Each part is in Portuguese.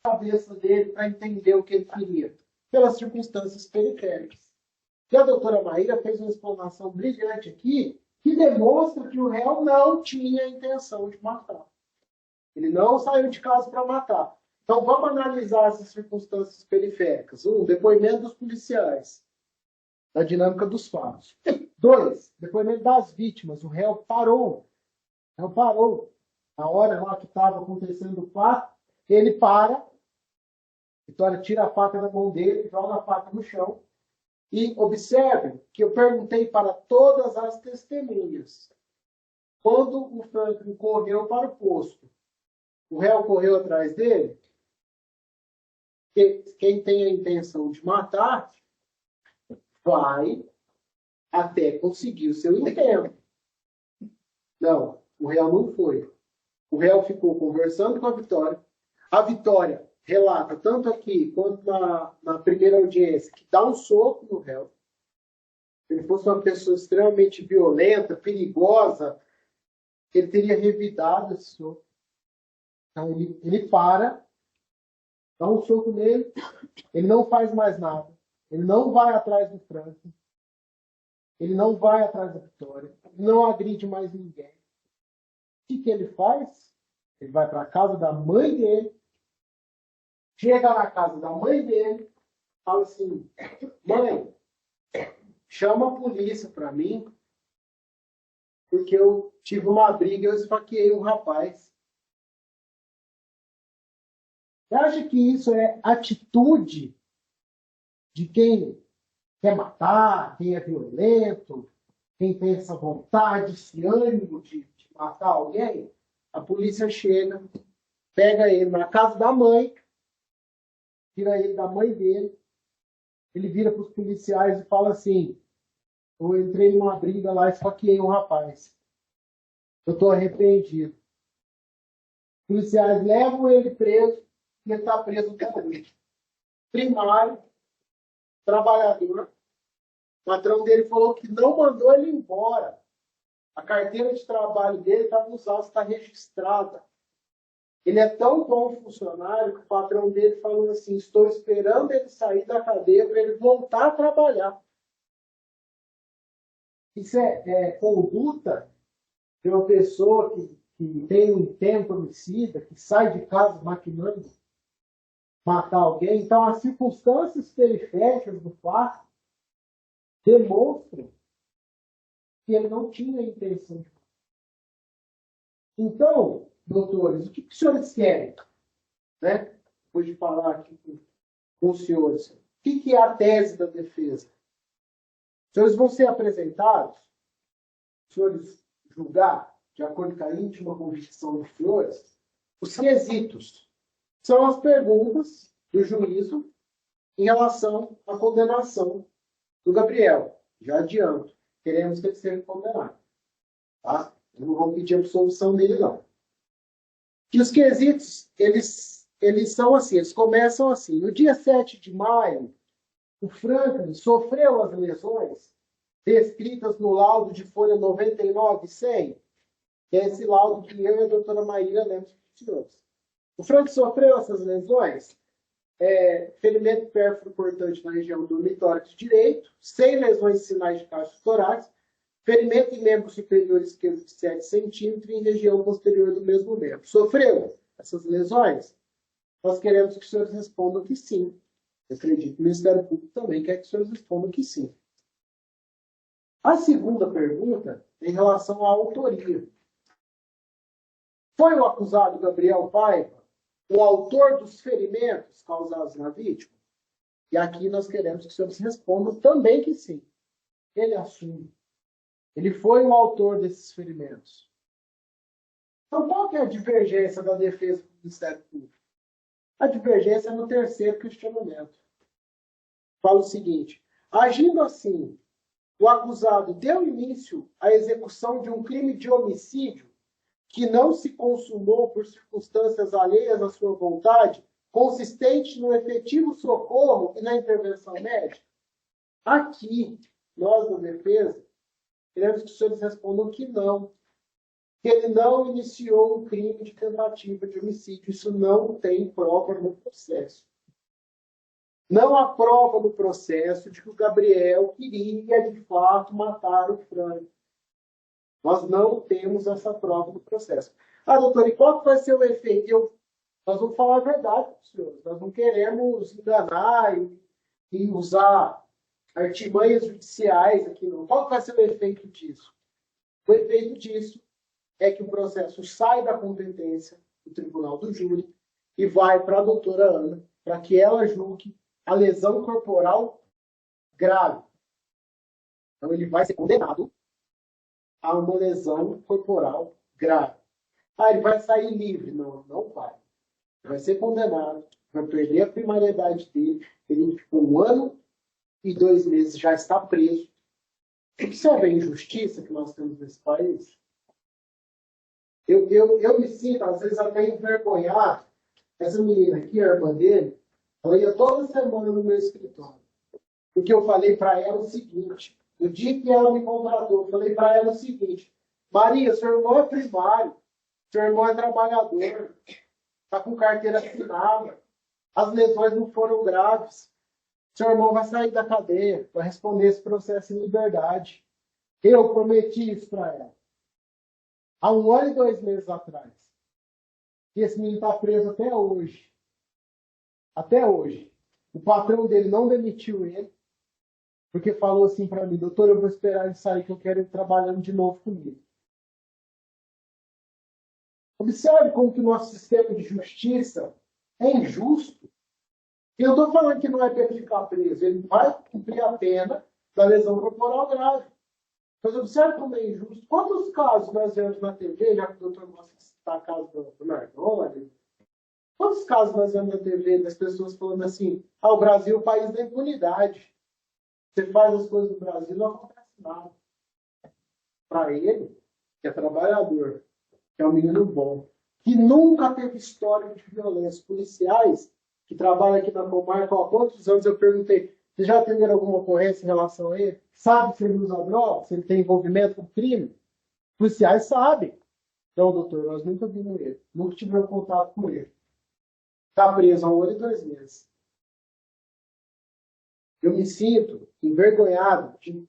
cabeça dele para entender o que ele queria, pelas circunstâncias periféricas. E a doutora Maíra fez uma explanação brilhante aqui, que demonstra que o réu não tinha a intenção de matar. Ele não saiu de casa para matar. Então, vamos analisar essas circunstâncias periféricas. 1, depoimento dos policiais, da dinâmica dos fatos. 2, depoimento das vítimas. O réu parou. O réu parou. Na hora lá que estava acontecendo o fato, ele para. Vitória tira a faca da mão dele, joga a faca no chão. E observe que eu perguntei para todas as testemunhas. Quando o Franklin correu para o posto, o réu correu atrás dele? Quem tem a intenção de matar vai até conseguir o seu intento. Não, o réu não foi. O réu ficou conversando com a Vitória. A Vitória relata, tanto aqui quanto na primeira audiência, que dá um soco no réu. Se ele fosse uma pessoa extremamente violenta, perigosa, ele teria revidado esse soco. Então ele para, dá um soco nele, ele não faz mais nada. Ele não vai atrás do Franklin. Ele não vai atrás da Vitória. Ele não agride mais ninguém. O que ele faz? Ele vai para a casa da mãe dele. Chega na casa da mãe dele. Fala assim: mãe, chama a polícia para mim. Porque eu tive uma briga e eu esfaqueei um rapaz. Você acha que isso é atitude de quem quer matar, quem é violento, quem tem essa vontade, esse ânimo de matar alguém? A polícia chega, pega ele na casa da mãe, tira ele da mãe dele, ele vira para os policiais e fala assim: eu entrei numa briga lá e esfaqueei um rapaz. Eu estou arrependido. Os policiais levam ele preso e ele está preso até hoje. Primário, trabalhador. O patrão dele falou que não mandou ele embora. A carteira de trabalho dele está nos autos, está registrada. Ele é tão bom funcionário que o patrão dele falou assim: estou esperando ele sair da cadeia para ele voltar a trabalhar. Isso é conduta de uma pessoa que tem um intento homicida, que sai de casa maquinando matar alguém. Então, as circunstâncias periféricas do fato demonstram que ele não tinha intenção de matar. Então, doutores, o que os senhores querem? Né? Depois de falar aqui com os senhores, o que é a tese da defesa? Os senhores vão ser apresentados, os senhores julgar, de acordo com a íntima convicção dos senhores, os quesitos. São as perguntas do juízo em relação à condenação do Gabriel. Já adianto, queremos que ele seja condenado. Tá? Eu não vou pedir a absolução dele, não. E os quesitos, eles são assim, eles começam assim. No dia 7 de maio, o Franklin sofreu as lesões descritas no laudo de folha 99 e 100, que é esse laudo que eu e a doutora Maíra lemos para os senhores. O Franklin sofreu essas lesões, ferimento pérfuro cortante na região do mitórax direito, sem lesões e sinais de caixa torácica, ferimento em membro superior esquerdo de 7 centímetros e em região posterior do mesmo membro. Sofreu essas lesões? Nós queremos que os senhores respondam que sim. Eu acredito que o Ministério Público também quer que os senhores respondam que sim. A segunda pergunta é em relação à autoria. Foi o acusado Gabriel Paiva o autor dos ferimentos causados na vítima? E aqui nós queremos que os senhores respondam também que sim. Ele assume. Ele foi o autor desses ferimentos. Então, qual que é a divergência da defesa do Ministério Público? A divergência é no terceiro questionamento. Fala o seguinte: agindo assim, o acusado deu início à execução de um crime de homicídio que não se consumou por circunstâncias alheias à sua vontade, consistente no efetivo socorro e na intervenção médica? Aqui, nós da defesa, queremos que os senhores respondam que não. que ele não iniciou um crime de tentativa de homicídio. Isso não tem prova no processo. Não há prova no processo de que o Gabriel queria, de fato, matar o Frank. Nós não temos essa prova no processo. Ah, doutor, e qual vai ser o efeito? Nós vamos falar a verdade para os senhores. Nós não queremos enganar e usar artimanhas judiciais aqui, não. Qual vai ser o efeito disso? O efeito disso é que o processo sai da competência do tribunal do júri e vai para a doutora Ana, para que ela julgue a lesão corporal grave. Então, ele vai ser condenado a uma lesão corporal grave. Ah, ele vai sair livre? Não, não vai. Ele vai ser condenado, vai perder a primariedade dele. Ele ficou 1 ano e 2 meses, já está preso. Isso é a injustiça que nós temos nesse país? Eu me sinto, às vezes, até envergonhado. Essa menina aqui, a irmã dele, ela ia toda semana no meu escritório. Porque eu falei para ela o seguinte, no dia que ela me contratou, eu falei para ela o seguinte, Maria, seu irmão é primário, seu irmão é trabalhador, está com carteira assinada, as lesões não foram graves, seu irmão vai sair da cadeia, vai responder esse processo em liberdade. Eu prometi isso para ela. Há 1 ano e 2 meses atrás. E esse menino está preso até hoje. Até hoje. O patrão dele não demitiu ele, porque falou assim para mim, doutor, eu vou esperar ele sair, que eu quero ele trabalhando de novo comigo. Observe como que o nosso sistema de justiça é injusto. E eu estou falando que não é para ele ficar preso, ele vai cumprir a pena da lesão corporal grave. Mas observe como é injusto. Quantos casos nós vemos na TV, já que o doutor gosta de citar a caso do Nardoni, quantos casos nós vemos na TV das pessoas falando assim, o Brasil é o país da impunidade. Você faz as coisas no Brasil, não acontece nada. Para ele, que é trabalhador, que é um menino bom, que nunca teve histórico de violência, policiais que trabalham aqui na comarca, há quantos anos eu perguntei, vocês já atenderam alguma ocorrência em relação a ele? Sabe se ele usa droga, se ele tem envolvimento com crime? Os policiais sabem. Não, doutor, nós nunca vimos ele, nunca tivemos contato com ele. Está preso há 1 ano e 2 meses. Eu me sinto envergonhado de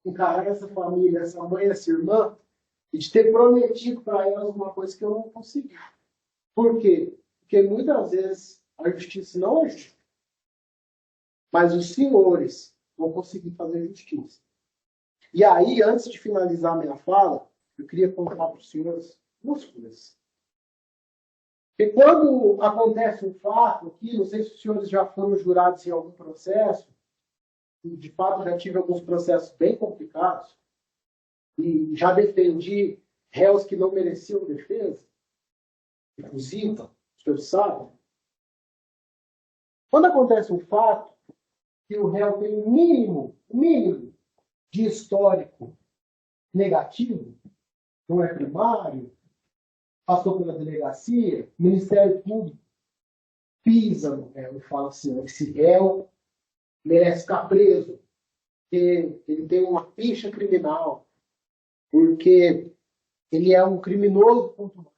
encarar essa família, essa mãe, essa irmã, e de ter prometido para elas uma coisa que eu não consegui. Por quê? Porque muitas vezes a justiça não é justa. Mas os senhores vão conseguir fazer justiça. E aí, antes de finalizar minha fala, eu queria contar para os senhores 2 coisas. Porque quando acontece um fato aqui, não sei se os senhores já foram jurados em algum processo, e de fato já tive alguns processos bem complicados, e já defendi réus que não mereciam defesa, inclusive, os senhores sabem. Quando acontece um fato, que o réu tem o mínimo de histórico negativo, não é primário, passou pela delegacia, Ministério Público pisa no réu e fala assim, esse réu merece ficar preso, porque ele tem uma ficha criminal, porque ele é um criminoso pontual.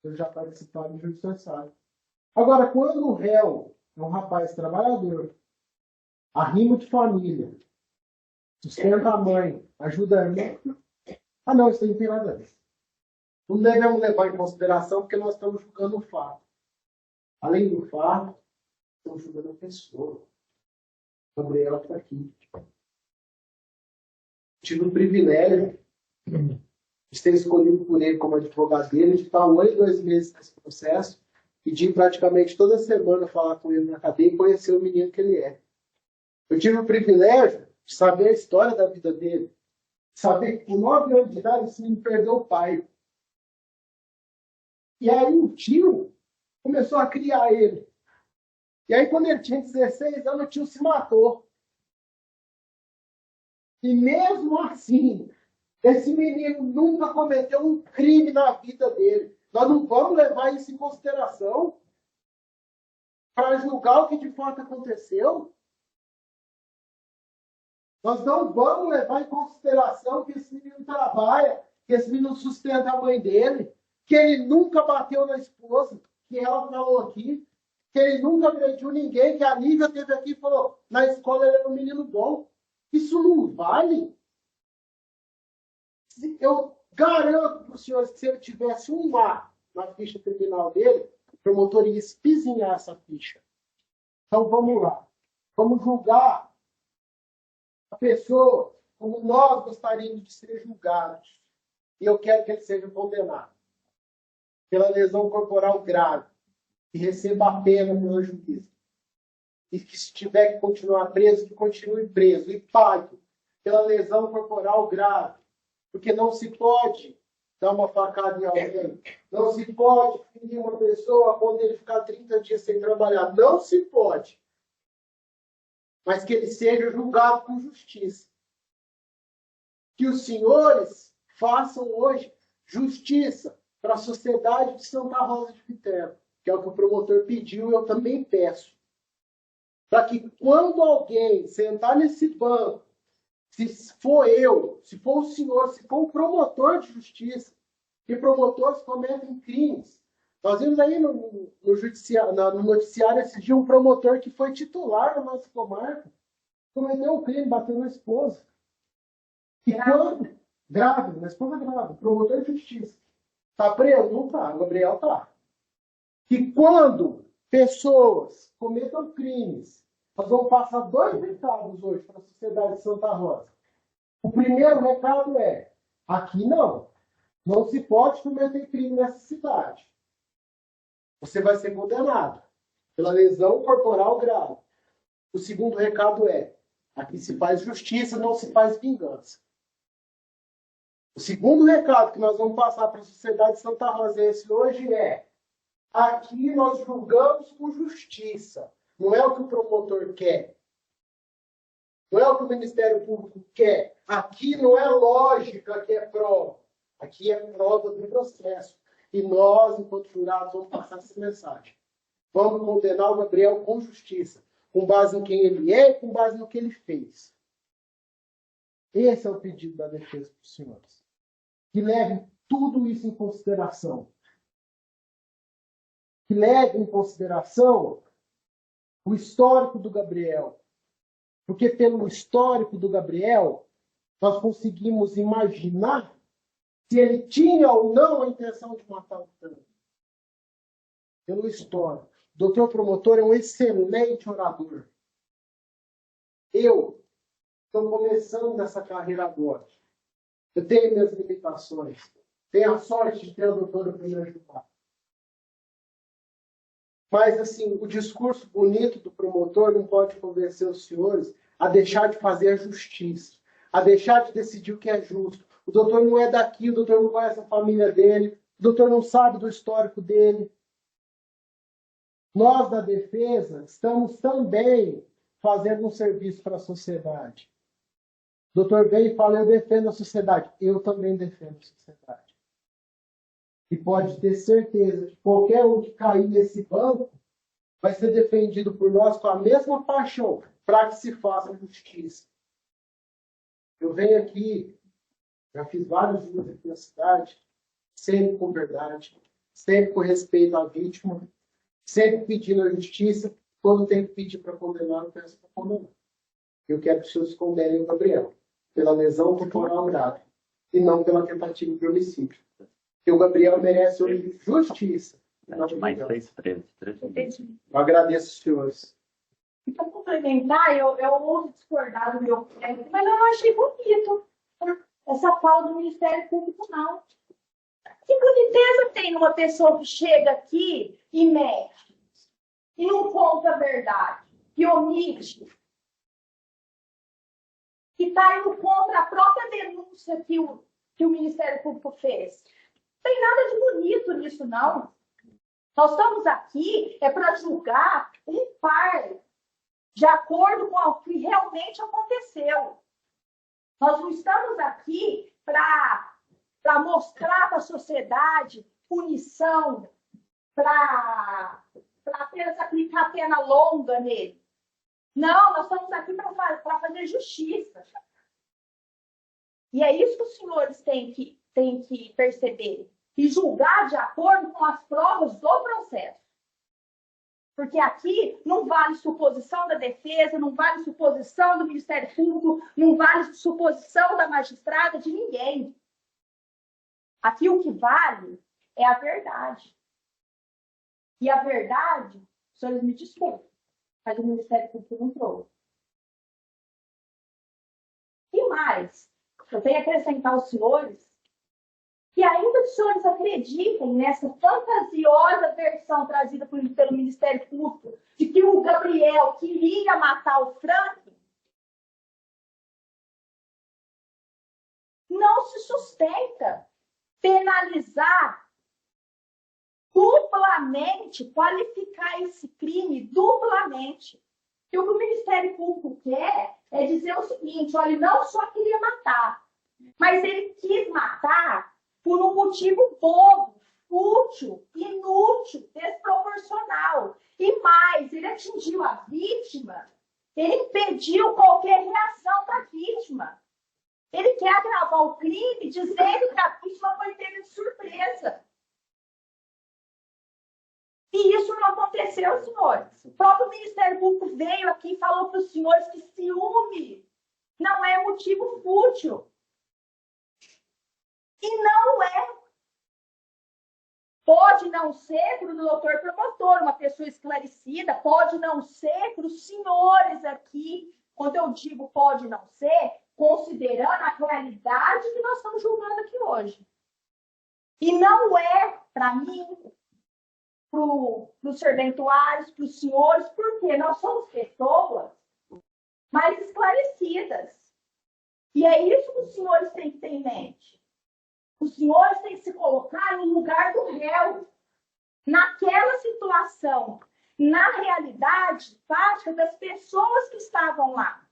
Eu já participaram do judiciário. Agora, quando o réu é um rapaz trabalhador, arrimo de família, sustenta a mãe, ajuda a irmã, não, isso não tem nada a ver. Não devemos levar em consideração porque nós estamos julgando o fato. Além do fato, estamos julgando a pessoa. A Gabriela está aqui. Tive o privilégio de ter escolhido por ele como advogado dele, de estar 1 ano e 2 meses nesse processo e de ir praticamente toda semana falar com ele na cadeia e conhecer o menino que ele é. Eu tive o privilégio de saber a história da vida dele, saber que com 9 anos de idade esse menino perdeu o pai. E aí o tio começou a criar ele. E aí quando ele tinha 16 anos, o tio se matou. E mesmo assim, esse menino nunca cometeu um crime na vida dele. Nós não vamos levar isso em consideração para julgar o que de fato aconteceu. Nós não vamos levar em consideração que esse menino trabalha, que esse menino sustenta a mãe dele, que ele nunca bateu na esposa, que ela falou aqui, que ele nunca agrediu ninguém, que a Lívia teve aqui e falou, na escola ele era um menino bom. Isso não vale? Eu garanto para os senhores que se ele tivesse um A na ficha criminal dele, o promotor ia espizinhar essa ficha. Então vamos lá. Vamos julgar a pessoa como nós gostaríamos de ser julgados. E eu quero que ele seja condenado pela lesão corporal grave, que receba a pena pelo juízo. E que se tiver que continuar preso, que continue preso e pague pela lesão corporal grave. Porque não se pode dar uma facada em alguém. Não se pode ferir uma pessoa quando ele ficar 30 dias sem trabalhar. Não se pode. Mas que ele seja julgado com justiça. Que os senhores façam hoje justiça para a sociedade de Santa Rosa de Viterbo, que é o que o promotor pediu e eu também peço. Para que quando alguém sentar nesse banco, se for eu, se for o senhor, se for o promotor de justiça, que promotores cometem crimes. Nós vimos aí no noticiário esse dia um promotor que foi titular na nossa comarca, cometeu um crime, bateu na esposa. E quando? Grave, na esposa grave, promotor de justiça. Está preso? Não está, o Gabriel está. E quando pessoas cometam crimes, nós vamos passar 2 recados hoje para a sociedade de Santa Rosa. O primeiro recado é, aqui não se pode cometer crime nessa cidade. Você vai ser condenado pela lesão corporal grave. O segundo recado é, aqui se faz justiça, não se faz vingança. O segundo recado que nós vamos passar para a sociedade Santa Rosense hoje é, aqui nós julgamos com justiça. Não é o que o promotor quer. Não é o que o Ministério Público quer. Aqui não é lógica que é prova. Aqui é prova do processo. E nós, enquanto jurados, vamos passar essa mensagem. Vamos condenar o Gabriel com justiça. Com base em quem ele é e com base no que ele fez. Esse é o pedido da defesa para os senhores. Que levem tudo isso em consideração. Que levem em consideração o histórico do Gabriel. Porque pelo histórico do Gabriel, nós conseguimos imaginar se ele tinha ou não a intenção de matar o Tânia. Pelo histórico. O doutor promotor é um excelente orador. Eu estou começando nessa carreira agora. Eu tenho minhas limitações. Tenho a sorte de ter a doutora para me ajudar. Mas, assim, o discurso bonito do promotor não pode convencer os senhores a deixar de fazer a justiça, a deixar de decidir o que é justo. O doutor não é daqui, o doutor não conhece a família dele, o doutor não sabe do histórico dele. Nós, da defesa, estamos também fazendo um serviço para a sociedade. O doutor vem e fala, eu defendo a sociedade. Eu também defendo a sociedade. E pode ter certeza que qualquer um que cair nesse banco vai ser defendido por nós com a mesma paixão para que se faça justiça. Eu venho aqui, já fiz vários dias aqui na cidade, sempre com verdade, sempre com respeito à vítima, sempre pedindo a justiça. Quando tem que pedir para condenar, eu peço para condenar. Eu quero que os senhores condenem o Gabriel pela lesão corporal grave e não pela tentativa de homicídio. Porque o Gabriel merece justiça. Mais 6 presos. Eu agradeço os senhores. Para complementar, eu ouso discordar do meu colega, mas eu não achei bonito essa fala do Ministério Público, não. Que boniteza tem numa pessoa que chega aqui e mexe, e não conta a verdade, que omite, que está indo contra a própria denúncia que o Ministério Público fez. Não tem nada de bonito nisso, não. Nós estamos aqui para julgar um par de acordo com o que realmente aconteceu. Nós não estamos aqui para mostrar para a sociedade punição, para apenas aplicar pena longa nele. Não, nós estamos aqui para fazer justiça. E é isso que os senhores têm que tem que perceber e julgar de acordo com as provas do processo. Porque aqui não vale suposição da defesa, não vale suposição do Ministério Público, não vale suposição da magistrada, de ninguém. Aqui o que vale é a verdade. E a verdade, os senhores me desculpem, mas o Ministério Público não trouxe. E mais, eu tenho a acrescentar aos senhores que ainda os senhores acreditem nessa fantasiosa versão trazida pelo Ministério Público de que o Gabriel queria matar o Frank, não se sustenta penalizar duplamente, qualificar esse crime duplamente. E o que o Ministério Público quer é dizer o seguinte, olha, ele não só queria matar, mas ele quis matar por um motivo bobo, fútil, inútil, desproporcional. E mais, ele atingiu a vítima, ele impediu qualquer reação da vítima. Ele quer agravar o crime dizendo que a vítima foi pega de surpresa. E isso não aconteceu, senhores. O próprio Ministério Público veio aqui e falou para os senhores que ciúme não é motivo fútil. E não é. Pode não ser para o doutor promotor, uma pessoa esclarecida, pode não ser para os senhores aqui. Quando eu digo pode não ser, considerando a realidade que nós estamos julgando aqui hoje. E não é para mim, para os serventuários, para os senhores, porque nós somos pessoas mais esclarecidas. E é isso que os senhores têm que ter em mente. Os senhores têm que se colocar no lugar do réu, naquela situação, na realidade prática das pessoas que estavam lá.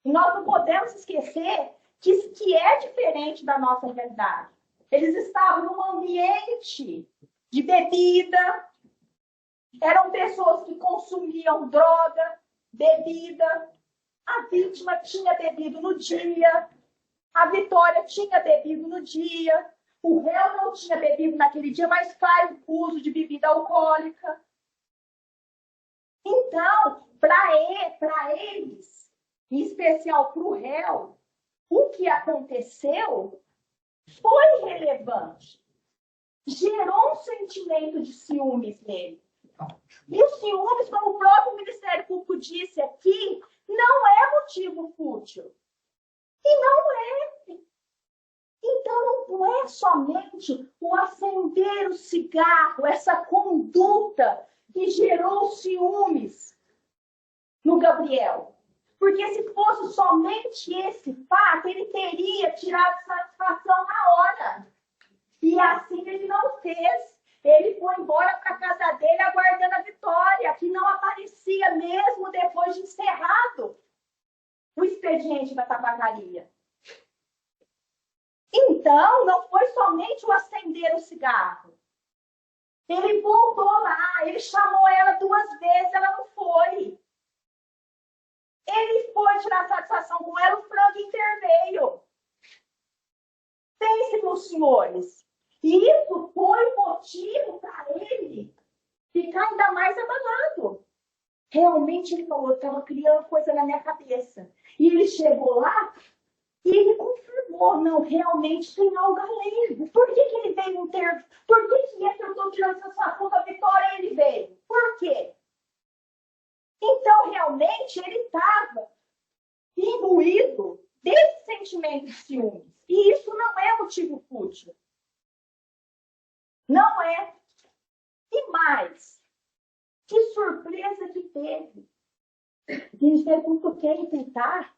E nós não podemos esquecer que é diferente da nossa realidade. Eles estavam num ambiente de bebida, eram pessoas que consumiam droga, bebida, a vítima tinha bebido no dia, a Vitória tinha bebido no dia, o réu não tinha bebido naquele dia, mas faz uso de bebida alcoólica. Então, para eles, em especial para o réu, o que aconteceu foi relevante. Gerou um sentimento de ciúmes nele. E os ciúmes, como o próprio Ministério Público disse aqui, não é motivo fútil. E não é. Então, não é somente o acender o cigarro, essa conduta que gerou ciúmes no Gabriel. Porque se fosse somente esse fato, ele teria tirado satisfação na hora. E assim ele não fez. Ele foi embora para a casa dele aguardando a Vitória, que não aparecia mesmo depois de encerrado o expediente da tabacaria. Então, não foi somente o acender o cigarro. Ele voltou lá, ele chamou ela 2 vezes, ela não foi. Ele foi tirar satisfação com ela, o Frank interveio. Pense nos senhores. E isso foi motivo para ele ficar ainda mais abalado. Realmente ele falou, estava criando coisa na minha cabeça. E ele chegou lá e ele confirmou, não, realmente tem algo além. Por que ele veio intervir? Por que eu estou tirando satisfação da Vitória e ele veio? Por quê? Então, realmente, ele estava imbuído desse sentimento de ciúmes. E isso não é motivo fútil. Não é. E mais, que surpresa que teve. O Ministério Público quer imputar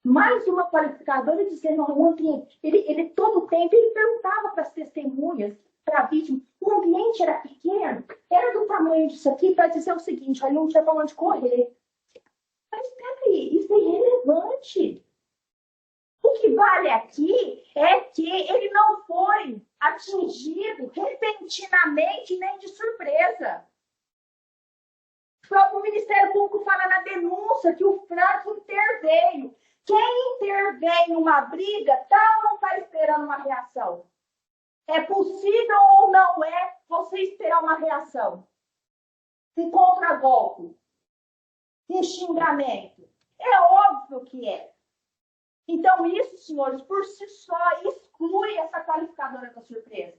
mais uma qualificadora dizendo, ontem, ele todo o tempo, ele perguntava para as testemunhas, para a vítima, o ambiente era pequeno, era do tamanho disso aqui, para dizer o seguinte, olha, não tinha para onde correr. Mas peraí, isso é irrelevante. O que vale aqui é que ele não foi atingido repentinamente nem de surpresa. O próprio Ministério Público fala na denúncia que o Frank interveio. Quem intervém numa briga tá ou não está esperando uma reação? É possível ou não é você esperar uma reação? Um contragolpe? Um xingamento? É óbvio que é. Então, isso, senhores, por si só, exclui essa qualificadora da surpresa.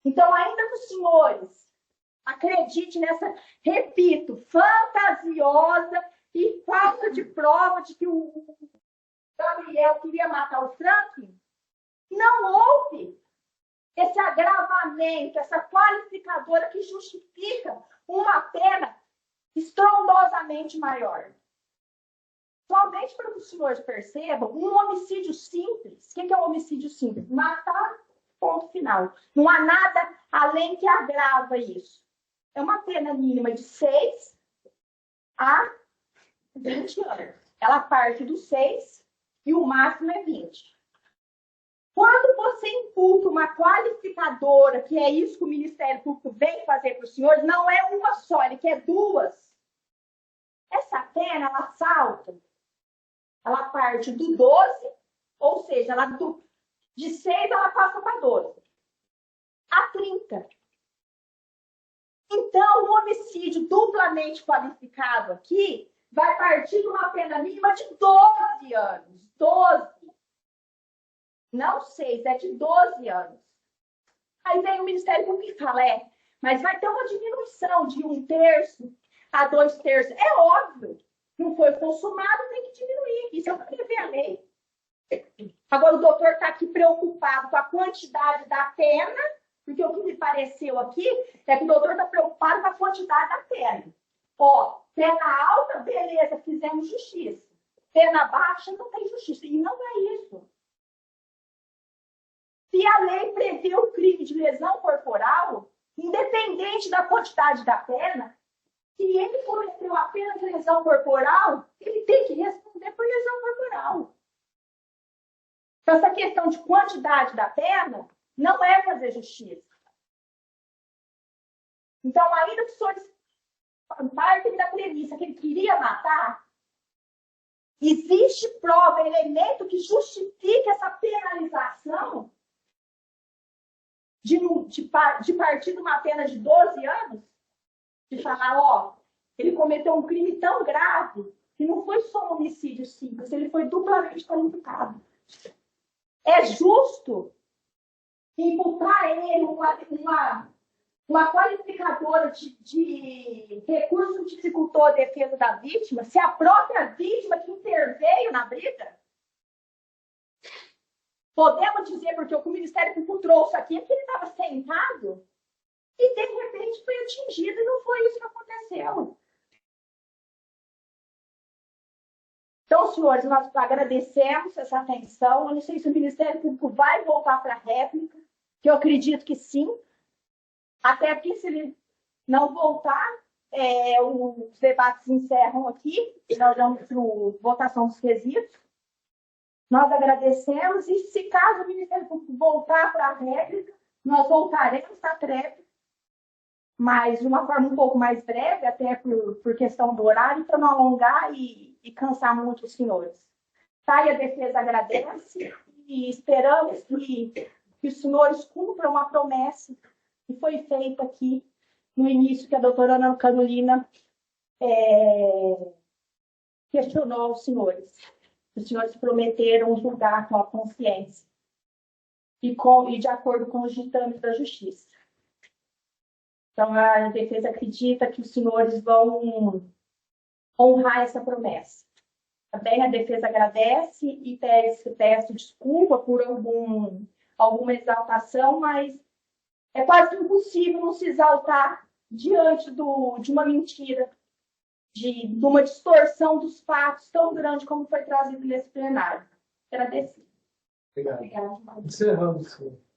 Então, ainda que os senhores acreditem nessa, repito, fantasiosa e falta de prova de que o Gabriel queria matar o Franklin, não houve esse agravamento, essa qualificadora que justifica uma pena estrondosamente maior. Somente para que os senhores percebam, um homicídio simples. O que é um homicídio simples? Matar, ponto final. Não há nada além que agrava isso. É uma pena mínima de 6 a 20 anos. Ela parte dos 6 e o máximo é 20. Quando você imputa uma qualificadora, que é isso que o Ministério Público vem fazer para os senhores, não é uma só, ele quer 2. Essa pena, ela salta. Ela parte do 12, ou seja, de 6 ela passa para 12. A 30. Então, o homicídio duplamente qualificado aqui vai partir de uma pena mínima de 12 anos. 12. Não 6, é de 12 anos. Aí vem o Ministério Público e fala, mas vai ter uma diminuição de 1/3 a 2/3. É óbvio. Não foi consumado, tem que diminuir. Isso é o que prevê a lei. Agora, o doutor está aqui preocupado com a quantidade da pena, porque o que me pareceu aqui é que o doutor está preocupado com a quantidade da pena. Ó, pena alta, beleza, fizemos justiça. Pena baixa, não tem justiça. E não é isso. Se a lei prevê o crime de lesão corporal, independente da quantidade da pena, se ele cometeu apenas lesão corporal, ele tem que responder por lesão corporal. Então, essa questão de quantidade da pena não é fazer justiça. Então, ainda que os senhores partem da premissa que ele queria matar, existe prova, elemento que justifique essa penalização de partir de uma pena de 12 anos, de falar, ele cometeu um crime tão grave que não foi só um homicídio simples, ele foi duplamente qualificado. É justo imputar a ele uma qualificadora de recurso que dificultou a defesa da vítima, se a própria vítima que interveio na briga? Podemos dizer, porque o que o Ministério Público trouxe aqui é que ele estava sentado e, de repente, foi atingido, e não foi isso que aconteceu. Então, senhores, nós agradecemos essa atenção. Eu não sei se o Ministério Público vai voltar para a réplica, que eu acredito que sim. Até porque, se ele não voltar, os debates encerram aqui, e nós vamos para a votação dos quesitos. Nós agradecemos, e se caso o Ministério Público voltar para a réplica, nós voltaremos à tréplica, mas de uma forma um pouco mais breve, até por questão do horário, para não alongar e cansar muito os senhores. Tá? E a defesa agradece e esperamos que os senhores cumpram a promessa que foi feita aqui no início, que a doutora Ana Carolina questionou aos senhores. Os senhores prometeram julgar com a consciência e de acordo com os ditames da justiça. Então, a defesa acredita que os senhores vão honrar essa promessa. Também a defesa agradece e peço desculpa por alguma exaltação, mas é quase impossível não se exaltar diante de uma mentira, de uma distorção dos fatos tão grande como foi trazido nesse plenário. Agradeço. Obrigado. Obrigada. Encerramos, senhor.